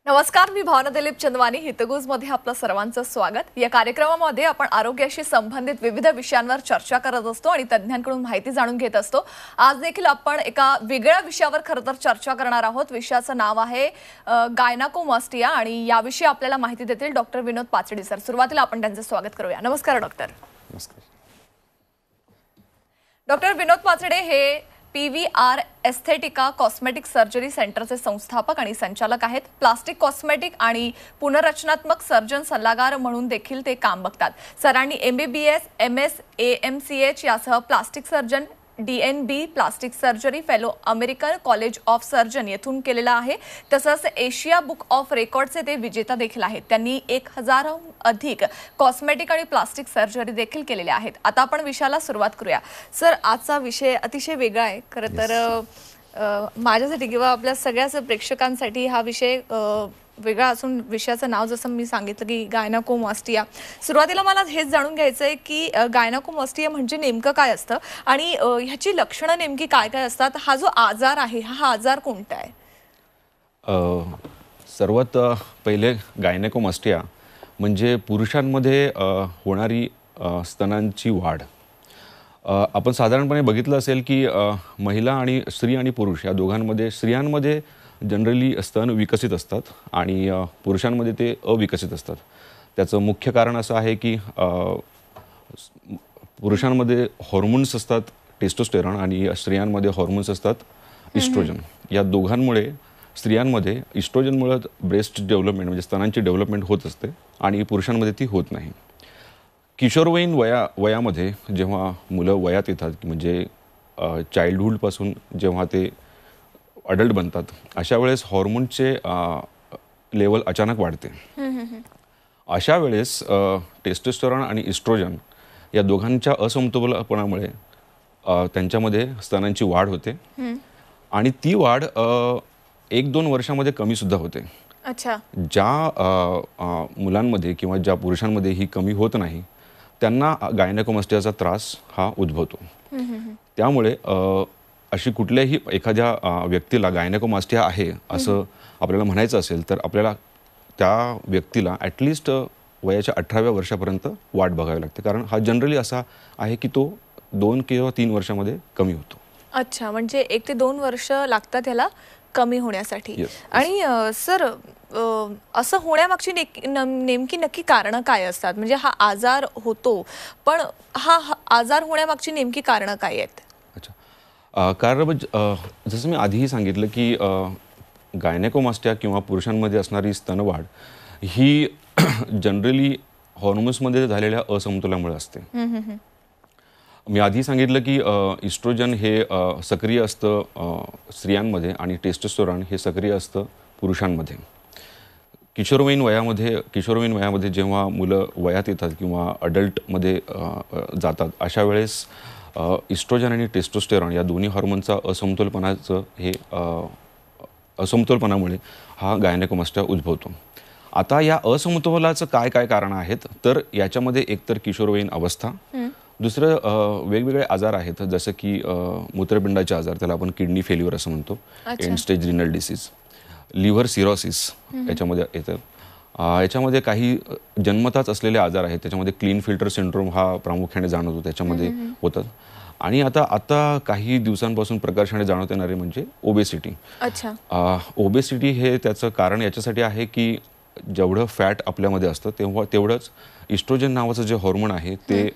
नमस्कार, मी भावना दिलीप चंदवानी. हितगुज मध्ये आपलं सर्वांचं स्वागत. या कार्यक्रमामध्ये आपण आरोग्याशी संबंधित विविध विषयांवर चर्चा करत असतो आणि तज्ञांकडून माहिती जाणून घेत असतो. आज देखील आपण एका वेगळ्या विषयावर खरं तर चर्चा करणार आहोत. विषयाचं नाव आहे गायनाकोमास्टिया आणि याविषयी आपल्याला माहिती देतील डॉक्टर विनोद पाचडी सर. सुरुवातीला आपण त्यांचं स्वागत करूया. नमस्कार डॉक्टर. नमस्कार. डॉक्टर विनोद पाचडे हे PVR एस्थेटिका कॉस्मेटिक सर्जरी सेंटरचे संस्थापक आणि संचालक आहेत. प्लास्टिक कॉस्मेटिक आणि पुनर्रचनात्मक सर्जन सल्लागार म्हणून देखील ते काम बघतात. सरांनी MBBS, MS, AMCH यासह plastic surgeon, DNB plastic surgery fellow American college of surgeon येथून केलेला आहे. तसंच एशिया बुक ऑफ रेकॉर्डचे ते विजेता देखील आहेत. त्यांनी 1000हून अधिक कॉस्मेटिक आणि प्लास्टिक सर्जरी देखील केलेल्या आहेत. आता आपण विषयाला सुरुवात करूया. सर, आजचा विषय अतिशय वेगळा आहे. खरं तर माझ्यासाठी किंवा आपल्या सगळ्याच प्रेक्षकांसाठी हा विषय वेगळा असून विषयाचं नाव जसं मी सांगितलं की गायनाकोमास्टिया. सुरुवातीला मला हेच जाणून घ्यायचं आहे की गायनाकोमास्टिया म्हणजे नेमकं काय असतं आणि ह्याची लक्षणं नेमकी काय काय असतात. हा जो आजार आहे हा आजार कोणता आहे? सर्वात पहिले गायनेकोमास्टिया म्हणजे पुरुषांमध्ये होणारी स्तनांची वाढ. आपण साधारणपणे बघितलं असेल की महिला आणि स्त्री आणि पुरुष या दोघांमध्ये स्त्रियांमध्ये जनरली स्तन विकसित असतात आणि पुरुषांमध्ये ते अविकसित असतात. त्याचं मुख्य कारण असं आहे की पुरुषांमध्ये हॉर्मोन्स असतात टेस्टोस्टेरॉन आणि स्त्रियांमध्ये हॉर्मोन्स असतात इस्ट्रोजन. या दोघांमुळे स्त्रियांमध्ये इस्ट्रोजनमुळे ब्रेस्ट डेव्हलपमेंट म्हणजे स्तनांची डेव्हलपमेंट होत असते आणि पुरुषांमध्ये ती होत नाही. किशोरवयीन वयामध्ये जेव्हा मुलं वयात येतात म्हणजे चाइल्डहूडपासून जेव्हा ते अडल्ट बनतात अशा वेळेस हॉर्मोनचे लेवल अचानक वाढते. अशा वेळेस टेस्टोस्टेरॉन आणि इस्ट्रोजन या दोघांच्या असमतोलपणामुळे त्यांच्यामध्ये स्तनांची वाढ होते आणि ती वाढ 1-2 वर्षामध्ये कमी सुद्धा होते. अच्छा. ज्या मुलांमध्ये किंवा ज्या पुरुषांमध्ये ही कमी होत नाही त्यांना गायनेकोमास्टियाचा त्रास हा उद्भवतो. त्यामुळे अशी कुठल्याही एखाद्या व्यक्तीला गायनेकोमास्टिया आहे असं आपल्याला म्हणायचं असेल तर आपल्याला त्या व्यक्तीला ॲटलिस्ट वयाच्या 18व्या वर्षापर्यंत वाट बघावी लागते. कारण हा जनरली असा आहे की तो 2 किंवा 3 वर्षामध्ये कमी होतो. अच्छा, म्हणजे 1 ते 2 वर्ष लागतात त्याला कमी होण्यासाठी. आणि सर, असं होण्यामागची नेमकी नक्की कारणं काय असतात? म्हणजे हा आजार होतो पण हा आजार होण्यामागची नेमकी कारणं काय आहेत? अच्छा, कारण जसं मी आधीही सांगितलं की गायनेकोमास्टिया किंवा पुरुषांमध्ये असणारी स्तनवाढ ही जनरली हॉर्मोन्समध्ये झालेल्या असमतोलामुळे असते. मी आधी सांगितलं की इस्ट्रोजन हे सक्रिय असतं स्त्रियांमध्ये आणि टेस्टोस्टेरॉन हे सक्रिय असतं पुरुषांमध्ये. किशोरवयीन वयामध्ये जेव्हा मुलं वयात येतात किंवा अडल्टमध्ये जातात अशा वेळेस इस्ट्रोजन आणि टेस्टोस्टेरॉन या दोन्ही हॉर्मोनचा असमतोलपणामुळे हा गायनेकोमास्टिया उद्भवतो. आता या असमतोलाचं काय कारण आहेत तर याच्यामध्ये एकतर किशोरवयीन अवस्था, दुसरं वेगवेगळे आजार आहेत जसं की मूत्रपिंडाचे आजार, त्याला आपण किडनी फेल्युअर असं म्हणतो, end stage renal disease, liver cirrhosis याच्यामध्ये येतं. याच्यामध्ये काही जन्मताच असलेले आजार आहेत, त्याच्यामध्ये क्लीन फिल्टर सिंड्रोम हा प्रामुख्याने जाणवतो त्याच्यामध्ये होतात. आणि आता काही दिवसांपासून प्रकर्षाने जाणवत येणारे म्हणजे ओबेसिटी. अच्छा. ओबेसिटी हे त्याचं कारण याच्यासाठी आहे की जेवढं फॅट आपल्यामध्ये असतं तेवढंच इस्ट्रोजन नावाचं जे हॉर्मोन आहे ते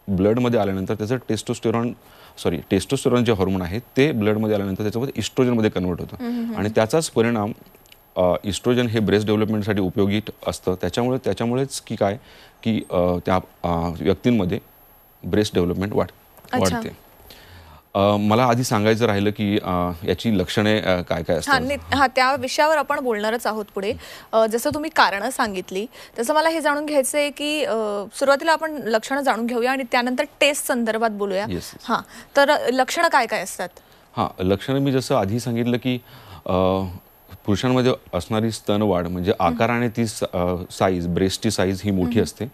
ब्लडमध्ये आल्यानंतर त्याचं टेस्टोस्टेरॉन जे हॉर्मोन आहे ते ब्लडमध्ये आल्यानंतर त्याच्यामध्ये इस्ट्रोजनमध्ये कन्वर्ट होतं आणि त्याचाच परिणाम इस्ट्रोजन हे ब्रेस्ट डेव्हलपमेंटसाठी उपयोगी असतं. त्याच्यामुळेच की त्या व्यक्तींमध्ये ब्रेस्ट डेव्हलपमेंट वाढते. मला आधी सांगायचं राहिलं की याची लक्षणे काय असतात. हा, त्या विषयावर आपण बोलणारच आहोत पुढे. जसं तुम्ही कारणं सांगितली तसं मला हे जाणून घ्यायचं आहे की सुरुवातीला आपण लक्षणं जाणून घेऊया आणि त्यानंतर टेस्ट संदर्भात बोलूया. हां, तर लक्षणं काय असतात? हां, लक्षणं मी जसं आधी सांगितलं की पुरुषांमध्ये असणारी स्तनवाढ म्हणजे आकाराने ती साईज, ब्रेस्टची साईज ही मोठी असते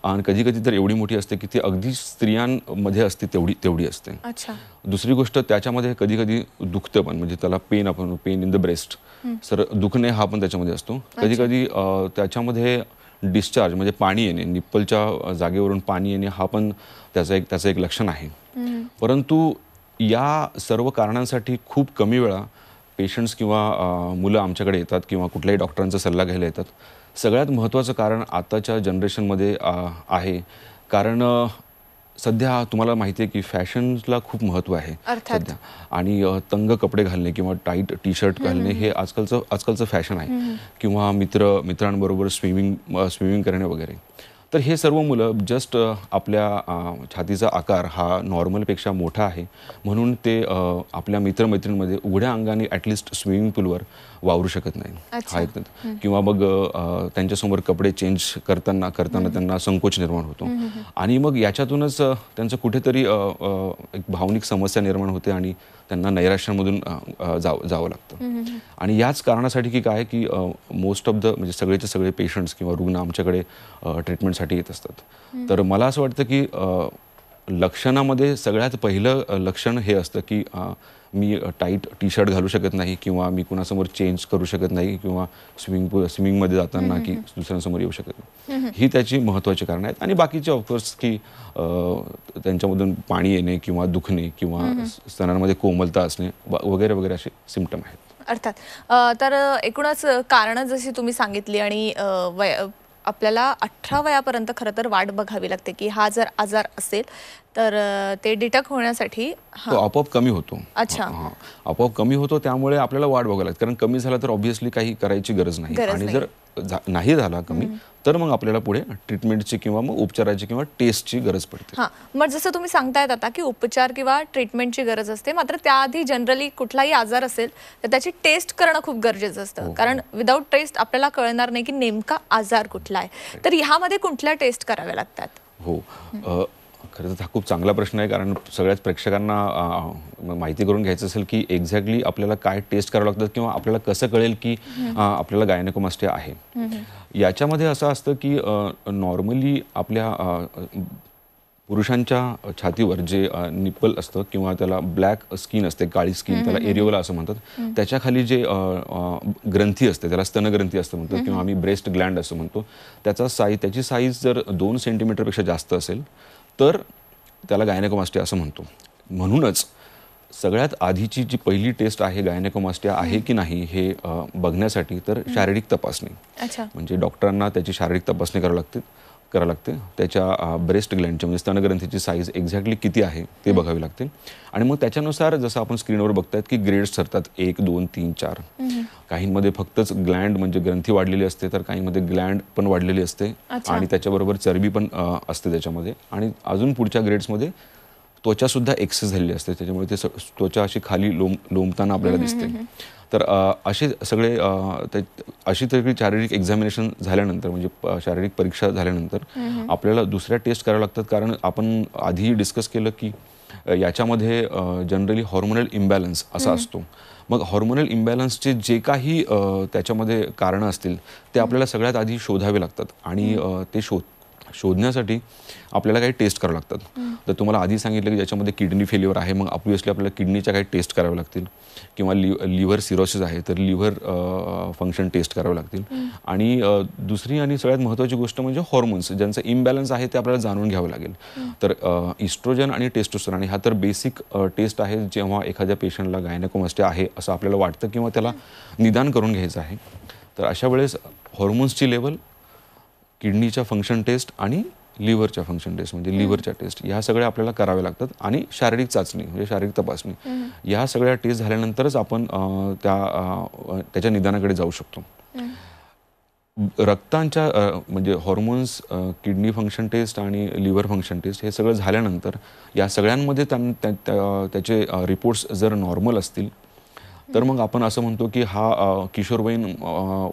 आणि कधी कधी तर एवढी मोठी असते की ती अगदी स्त्रियांमध्ये असते तेवढी असते. अच्छा. दुसरी गोष्ट त्याच्यामध्ये कधी कधी दुखतं पण, म्हणजे त्याला आपण pain in the breast, sir दुखणे हा पण त्याच्यामध्ये असतो. कधी कधी त्याच्यामध्ये डिस्चार्ज म्हणजे पाणी येणे, निप्पलच्या जागेवरून पाणी येणे हा पण त्याचं एक लक्षण आहे. परंतु या सर्व कारणांसाठी खूप कमी वेळा पेशंट्स किंवा मुलं आमच्याकडे येतात किंवा कुठल्याही डॉक्टरांचा सल्ला घ्यायला येतात. सगळ्यात महत्त्वाचं कारण आताच्या जनरेशनमध्ये आहे, कारण सध्या तुम्हाला माहिती आहे की फॅशनला खूप महत्त्व आहे सध्या, आणि तंग कपडे घालणे किंवा टाईट टी शर्ट घालणे हे आजकालचं फॅशन आहे. किंवा मित्रांबरोबर स्विमिंग करणे वगैरे. तर हे सर्व मुलं जस्ट आपल्या छातीचा आकार हा नॉर्मलपेक्षा मोठा आहे म्हणून ते आपल्या मित्रमैत्रिणींमध्ये उघड्या अंगाने ॲटलिस्ट स्विमिंग पूलवर वावरू शकत नाही. किंवा मग त्यांच्यासमोर कपडे चेंज करताना त्यांना संकोच निर्माण होतो आणि मग याच्यातूनच त्यांचं कुठेतरी एक भावनिक समस्या निर्माण होते आणि त्यांना नैराश्यामधून जावं लागतं. आणि याच कारणासाठी की काय की मोस्ट ऑफ द म्हणजे सगळेचे सगळे पेशंट्स किंवा रुग्ण आमच्याकडे ट्रीटमेंटसाठी येत असतात. तर मला असं वाटतं की लक्षणामध्ये सगळ्यात पहिलं लक्षण हे असतं की मी टाईट टी शर्ट घालू शकत नाही किंवा मी कुणासमोर चेंज करू शकत नाही किंवा स्विमिंगमध्ये जाताना की दुसऱ्यांसमोर येऊ शकत नाही. ही त्याची महत्त्वाची कारणं आहेत. आणि बाकीचे ऑफकोर्स की त्यांच्यामधून पाणी येणे किंवा दुखणे किंवा स्तनांमध्ये कोमलता असणे वगैरे वगैरे असे सिम्पटम आहेत. अर्थात. तर एकूणच कारणं जशी तुम्ही सांगितली आणि आपल्याला 18 वयापर्यंत खरं तर वाट बघावी लागते की हा जर आजार असेल तर ते डिटेक्ट होण्यासाठी तो आपोआप कमी होतो. अच्छा. आपोआप कमी होतो, त्यामुळे आपल्याला वाट बघायला लागते. कारण कमी झाला तर ऑब्व्हियसली काही करायची गरज नाही. आणि जर नाही झाला कमी तर मग आपल्याला पुढे ट्रीटमेंटची किंवा मग उपचाराची किंवा टेस्टची गरज पडते. मग जसं तुम्ही सांगतायत आता की उपचार किंवा ट्रीटमेंटची गरज असते, मात्र त्याआधी जनरली कुठलाही आजार असेल तर त्याची टेस्ट करणं खूप गरजेचं असतं. कारण विदाऊट टेस्ट आपल्याला कळणार नाही की नेमका आजार कुठला आहे. तर ह्यामध्ये कुठल्या टेस्ट कराव्या लागतात? हो, खरं तर हा खूप चांगला प्रश्न आहे. कारण सगळ्याच प्रेक्षकांना माहिती करून घ्यायचं असेल की एक्झॅक्टली आपल्याला काय टेस्ट करावं लागतं किंवा आपल्याला कसं कळेल की आपल्याला गायनेकोमास्टिया आहे. याच्यामध्ये असं असतं की नॉर्मली आपल्या पुरुषांच्या छातीवर जे निप्पल असतं किंवा त्याला ब्लॅक स्किन असते, काळी स्किन, त्याला एरिओला असं म्हणतात, त्याच्या खाली जे ग्रंथी असते त्याला स्तनग्रंथी असं म्हणतो किंवा आम्ही ब्रेस्ट ग्लँड असं म्हणतो, त्याची साईज जर 2 सेंटीमीटरपेक्षा जास्त असेल तर त्याला गायनेकोमास्टिया असं म्हणतो. म्हणूनच सगळ्यात आधीची जी पहिली टेस्ट आहे गायनेकोमास्टिया आहे की नाही हे बघण्यासाठी तर शारीरिक तपासणी. म्हणजे डॉक्टरांना त्याची शारीरिक तपासणी करावी लागते. त्याच्या ब्रेस्ट ग्लँडची म्हणजे स्तनग्रंथीची साईज एक्झॅक्टली किती आहे ते बघावी लागते. आणि मग त्याच्यानुसार जसं आपण स्क्रीनवर बघतायत की ग्रेड्स ठरतात 1, 2, 3, 4. काहींमध्ये फक्तच ग्लँड म्हणजे ग्रंथी वाढलेली असते, तर काहींमध्ये ग्लँड पण वाढलेली असते आणि त्याच्याबरोबर चरबी पण असते त्याच्यामध्ये. आणि अजून पुढच्या ग्रेड्समध्ये त्वचा सुद्धा एक्सेस झालेली असते, त्याच्यामुळे ते त्वचा अशी खाली लोंबताना आपल्याला दिसते. तर असे सगळे अशी तरी शारीरिक एक्झामिनेशन झाल्यानंतर म्हणजे शारीरिक परीक्षा झाल्यानंतर आपल्याला दुसऱ्या टेस्ट कराव्या लागतात. कारण आपण आधी डिस्कस केलं की याच्यामध्ये जनरली हॉर्मोनल इम्बॅलन्स असा असतो. मग हॉर्मोनल इम्बॅलन्सचे जे काही त्याच्यामध्ये कारणं असतील ते आपल्याला सगळ्यात आधी शोधावे लागतात. आणि ते शोधण्यासाठी आपल्याला काही टेस्ट करावं लागतात. तर तुम्हाला आधी सांगितलं की ज्याच्यामध्ये किडनी फेल्युअर आहे, मग ऑब्व्हियसली आपल्याला किडनीच्या काही टेस्ट कराव्या लागतील. किंवा लिव्हर सिरोसिस आहे तर लिव्हर फंक्शन टेस्ट करावे लागतील. आणि दुसरी आणि सगळ्यात महत्त्वाची गोष्ट म्हणजे हॉर्मोन्स ज्यांचं इम्बॅलन्स आहे ते आपल्याला जाणून घ्यावं लागेल. तर इस्ट्रोजन आणि टेस्टोस्टेरॉन हा तर बेसिक टेस्ट आहे जेव्हा एखाद्या पेशंटला गायनेकोमास्टिया आहे असं आपल्याला वाटतं किंवा त्याला निदान करून घ्यायचं आहे. तर अशा वेळेस हॉर्मोन्सची लेवल, किडनीच्या फंक्शन टेस्ट आणि लिव्हरच्या फंक्शन टेस्ट म्हणजे लिव्हरच्या टेस्ट ह्या सगळ्या आपल्याला कराव्या लागतात. आणि शारीरिक चाचणी म्हणजे शारीरिक तपासणी ह्या सगळ्या टेस्ट झाल्यानंतरच आपण त्याच्या निदानाकडे जाऊ शकतो. रक्तांच्या म्हणजे हॉर्मोन्स, किडनी फंक्शन टेस्ट आणि लिव्हर फंक्शन टेस्ट हे सगळं झाल्यानंतर या सगळ्यांमध्ये त्याचे रिपोर्ट्स जर नॉर्मल असतील तर मग आपण असं म्हणतो की हा किशोरवयीन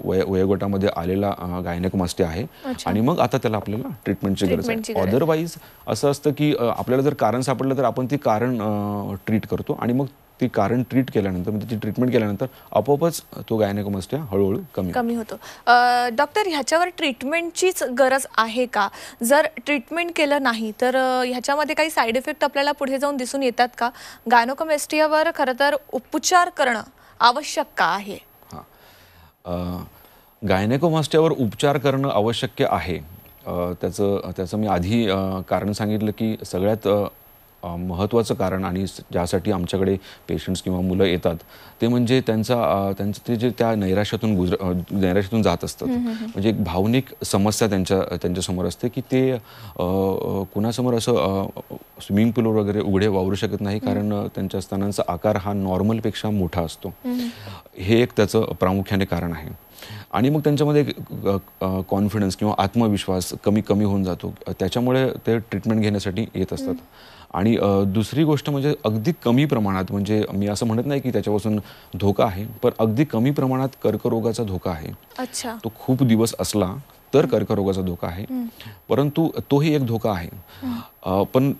वयोगटामध्ये आलेला गायनेकोमास्टिया आहे आणि मग आता त्याला आपल्याला ट्रीटमेंटची गरज आहे. अदरवाईज असं असतं की आपल्याला जर कारण सापडलं तर आपण ती कारण ट्रीट करतो आणि मग ती कारण ट्रीट केल्यानंतर म्हणजे ती ट्रीटमेंट केल्यानंतर आपोआपच तो गायनेकोमास्टिया हळूहळू कमी होतो. डॉक्टर, ह्याच्यावर ट्रीटमेंटचीच गरज आहे का? जर ट्रीटमेंट केलं नाही तर ह्याच्यामध्ये काही साईड इफेक्ट आपल्याला पुढे जाऊन दिसून येतात का? गायनेकोमास्टियावर खरं तर उपचार करणं आवश्यक का आहे? गायनेकोमास्टियावर उपचार करणं आवश्यक आहे. त्याचं मी आधी कारण सांगितलं की सगळ्यात महत्त्वाचं कारण आणि ज्यासाठी आमच्याकडे पेशंट्स किंवा मुलं येतात ते म्हणजे त्यांचं ते जे त्या नैराश्यातून जात असतात. म्हणजे एक भावनिक समस्या त्यांच्यासमोर असते की ते कुणासमोर असं स्विमिंग पूलवर वगैरे उघडे वावरू शकत नाही, कारण त्यांच्या स्तनांचा आकार हा नॉर्मलपेक्षा मोठा असतो. हे एक त्याचं प्रामुख्याने कारण आहे. आणि मग त्यांच्यामध्ये कॉन्फिडन्स किंवा आत्मविश्वास कमी होऊन जातो. त्याच्यामुळे ते ट्रीटमेंट घेण्यासाठी येत असतात. आणि दुसरी गोष्ट म्हणजे अगदी कमी प्रमाणात, म्हणजे मी असं म्हणत नाही की त्याच्यापासून धोका आहे, पण अगदी कमी प्रमाणात कर्करोगाचा धोका आहे. अच्छा. तो खूप दिवस असला तर कर्करोगाचा धोका आहे, परंतु तोही एक धोका आहे. पण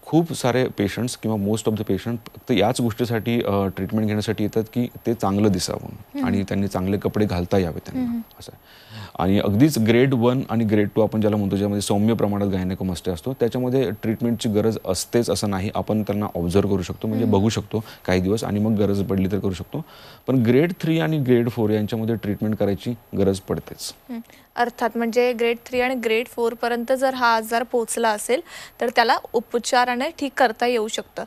खूप सारे पेशंट्स किंवा मोस्ट ऑफ द पेशंट फक्त याच गोष्टीसाठी ट्रीटमेंट घेण्यासाठी येतात की ते चांगलं दिसावं आणि त्यांनी चांगले कपडे घालता यावे त्यांना, असं. आणि अगदीच ग्रेड 1 आणि ग्रेड 2 आपण ज्याला म्हणतो, ज्यामध्ये सौम्य प्रमाणात गायनेकोमास्टिया असतो, त्याच्यामध्ये ट्रीटमेंटची गरज असतेच असं नाही. आपण त्यांना ऑब्झर्व करू शकतो, म्हणजे बघू शकतो काही दिवस आणि मग गरज पडली तर करू शकतो. पण ग्रेड 3 आणि ग्रेड 4 यांच्यामध्ये ट्रीटमेंट करायची गरज पडतेच. अर्थात म्हणजे ग्रेड 3 आणि ग्रेड 4 पर्यंत जर हा आजार पोहोचला असेल तर त्याला उपचाराने ठीक करता येऊ शकतं.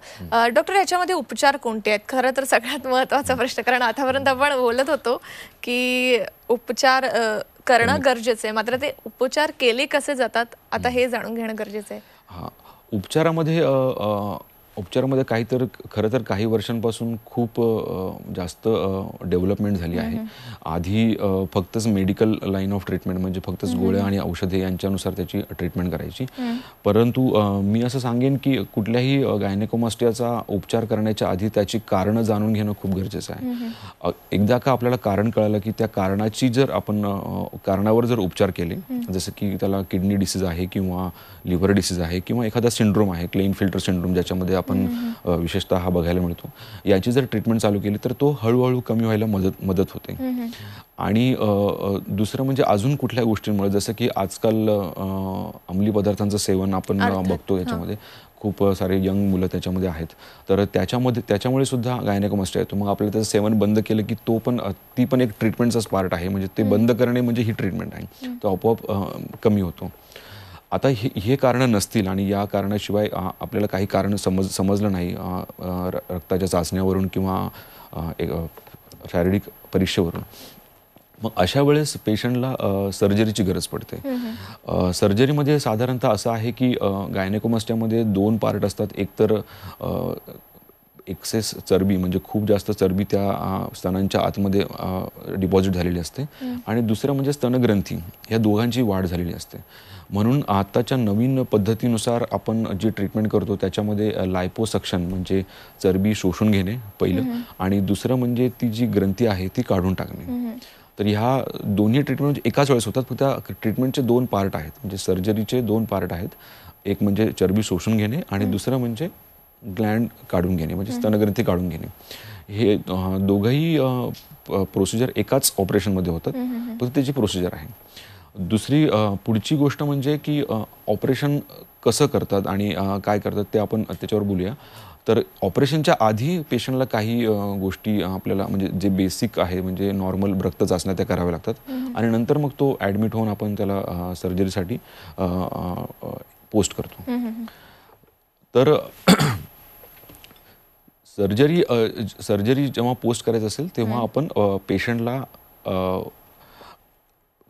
डॉक्टर, ह्याच्यामध्ये उपचार कोणते आहेत? खरं तर सगळ्यात महत्त्वाचा प्रश्न, कारण आतापर्यंत आपण बोलत होतो की उपचार करणं गरजेचं आहे, मात्र ते उपचार केले कसे जातात आता हे जाणून घेणं गरजेचं आहे. उपचारामध्ये खरं तर काही वर्षांपासून खूप जास्त डेव्हलपमेंट झाली आहे. आधी फक्तच मेडिकल लाईन ऑफ ट्रीटमेंट, म्हणजे फक्तच गोळ्या आणि औषधे यांच्यानुसार त्याची ट्रीटमेंट करायची. परंतु मी असं सांगेन की कुठल्याही गायनेकोमास्टियाचा उपचार करण्याच्या आधी त्याची कारणं जाणून घेणं खूप गरजेचं आहे. एकदा का आपल्याला कारण कळलं की त्या कारणाची जर आपण कारणावर जर उपचार केले, जसं की त्याला किडनी डिसीज आहे किंवा लिव्हर डिसीज आहे किंवा एखादा सिंड्रोम आहे, क्लेनफिल्टर सिंड्रोम, ज्याच्यामध्ये आपण विशेषतः हा बघायला मिळतो, याची जर ट्रीटमेंट चालू केली तर तो हळूहळू कमी व्हायला मदत होते. आणि दुसरं म्हणजे अजून कुठल्या गोष्टींमुळे, जसं की आजकाल अंमली पदार्थांचं सेवन आपण बघतो, याच्यामध्ये खूप सारे यंग मुलं त्याच्यामध्ये आहेत, तर त्याच्यामुळे सुद्धा गायनेकोमास्टिया येतो. मग आपल्याला त्याचं सेवन बंद केलं की ती पण एक ट्रीटमेंटचाच पार्ट आहे. म्हणजे ते बंद करणे म्हणजे ही ट्रीटमेंट आहे, तो आपोआप कमी होतो. आता हे कारणं नसतील आणि या कारणाशिवाय आपल्याला काही कारण समजलं नाही रक्ताच्या चाचण्यावरून किंवा शारीरिक परीक्षेवरून, मग अशा वेळेस पेशंटला सर्जरीची गरज पडते. सर्जरीमध्ये साधारणतः असं आहे की गायनेकोमास्टियामध्ये 2 पार्ट असतात. एक तर एक्सेस चरबी, म्हणजे खूप जास्त चरबी त्या स्तनांच्या आतमध्ये डिपॉझिट झालेली असते, आणि दुसरं म्हणजे स्तनग्रंथी, ह्या दोघांची वाढ झालेली असते. म्हणून आताच्या नवीन पद्धतीनुसार आपण जी ट्रीटमेंट करतो त्याच्यामध्ये लायपोसक्शन, म्हणजे चरबी शोषून घेणे पहिलं, आणि दुसरं म्हणजे ती जी ग्रंथी आहे ती काढून टाकणे. तर ह्या दोन्ही ट्रीटमेंट एकाच वेळेस होतात, फक्त ट्रीटमेंटचे 2 पार्ट आहेत, म्हणजे सर्जरीचे 2 पार्ट आहेत. एक म्हणजे चरबी शोषून घेणे आणि दुसरं म्हणजे ग्लँड काढून घेणे, म्हणजे स्तनग्रंथी काढून घेणे. हे दोघंही प्रोसिजर एकाच ऑपरेशनमध्ये होतात, फक्त त्याची प्रोसिजर आहे. दुसरी पुढची गोष्ट म्हणजे की ऑपरेशन कसं करतात आणि काय करतात ते आपण त्याच्यावर बोलूया. तर ऑपरेशनच्या आधी पेशंटला काही गोष्टी आपल्याला, म्हणजे जे बेसिक आहे, म्हणजे नॉर्मल रक्त चाचण्या त्या कराव्या लागतात, आणि नंतर मग तो ॲडमिट होऊन आपण त्याला सर्जरीसाठी पोस्ट करतो. तर सर्जरी जेव्हा पोस्ट करायचं असेल तेव्हा आपण पेशंटला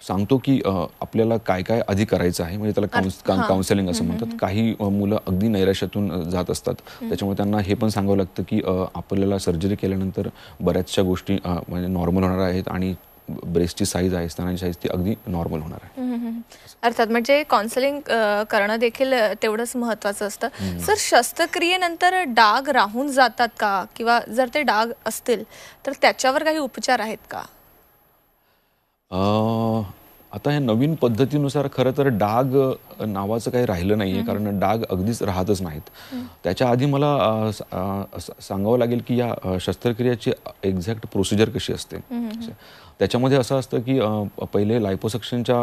सांगतो की आपल्याला काय काय आधी करायचं आहे, म्हणजे त्याला काउन्सिलिंग असं म्हणतात. काही मुलं अगदी नैराश्यातून जात असतात, त्याच्यामुळे त्यांना हे पण सांगावं लागतं की आपल्याला सर्जरी केल्यानंतर बऱ्याचशा गोष्टी म्हणजे नॉर्मल होणार आहेत, आणि ब्रेस्टची साईज आहे, स्तनाची साईज ती अगदी नॉर्मल होणार आहे. अर्थात म्हणजे काउन्सिलिंग करणं देखील तेवढंच महत्त्वाचं असतं. सर, शस्त्रक्रियेनंतर डाग राहून जातात का, किंवा जर ते डाग असतील तर त्याच्यावर काही उपचार आहेत का? आता ह्या नवीन पद्धतीनुसार खरं तर डाग नावाचं काही राहिलं नाहीये, कारण डाग अगदीच राहतच नाहीत. त्याच्या आधी मला सांगावं लागेल की या शस्त्रक्रियेची एक्झॅक्ट प्रोसिजर कशी असते. त्याच्यामध्ये असं असतं की पहिले लायपोसक्शनच्या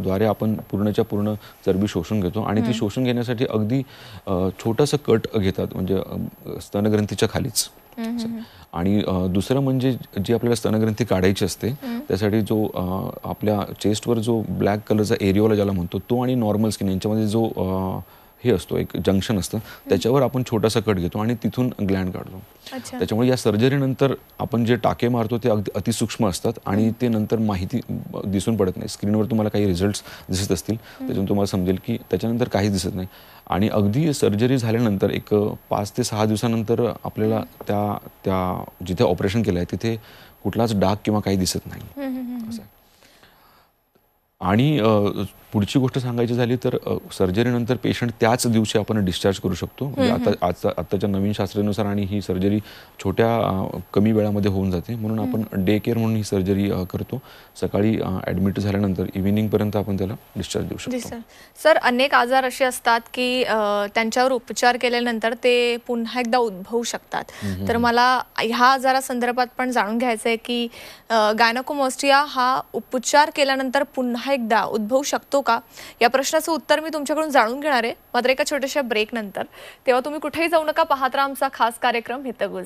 द्वारे आपण पूर्णच्या पूर्ण चरबी शोषून घेतो आणि ती शोषून घेण्यासाठी अगदी छोटंसं कट घेतात, म्हणजे स्तनग्रंथीच्या खालीच. आणि दुसरं म्हणजे जी आपल्याला स्तनग्रंथी काढायची असते त्यासाठी जो आपल्या चेस्टवर जो ब्लॅक कलरचा एरिओला ज्याला म्हणतो तो आणि नॉर्मल स्किन यांच्यामध्ये जो हे असतो एक जंक्शन असतं त्याच्यावर आपण छोटासा कट घेतो आणि तिथून ग्लँड काढतो. त्याच्यामुळे या सर्जरीनंतर आपण जे टाके मारतो ते अगदी अतिसूक्ष्म असतात आणि ते नंतर माहिती दिसून पडत नाही. स्क्रीनवर तुम्हाला काही रिझल्ट्स दिसत असतील त्याच्यातून तुम्हाला समजेल की त्याच्यानंतर काहीच दिसत नाही. आणि अगदी सर्जरी झाल्यानंतर एक 5 ते 6 दिवसानंतर आपल्याला त्या जिथे ऑपरेशन केलं आहे तिथे कुठलाच डाग किंवा काही दिसत नाही असं. आणि पुढची गोष्ट सांगायची झाली तर सर्जरीनंतर पेशंट त्याच दिवशी आपण डिस्चार्ज करू शकतो. म्हणजे आताच्या नवीन शास्त्रानुसार आणि ही सर्जरी कमी वेळामध्ये होऊन जाते, म्हणून आपण डे केअर म्हणून ही सर्जरी करतो. सकाळी ॲडमिट झाल्यानंतर इव्हिनिंगपर्यंत आपण त्याला डिस्चार्ज देऊ शकतो. सर, अनेक आजार असे असतात की त्यांच्यावर उपचार केल्यानंतर ते पुन्हा एकदा उद्भवू शकतात. तर मला ह्या आजारासंदर्भात पण जाणून घ्यायचं आहे की गायनेकोमॅस्टिया हा उपचार केल्यानंतर पुन्हा एकदा उद्भवू शकतो का? या प्रश्नाचं उत्तर मी तुमच्याकडून जाणून घेणार आहे, मात्र एका छोट्याशा ब्रेक नंतर. तेव्हा तुम्ही कुठेही जाऊ नका, पाहत राहा आमचा खास कार्यक्रम हितगुज.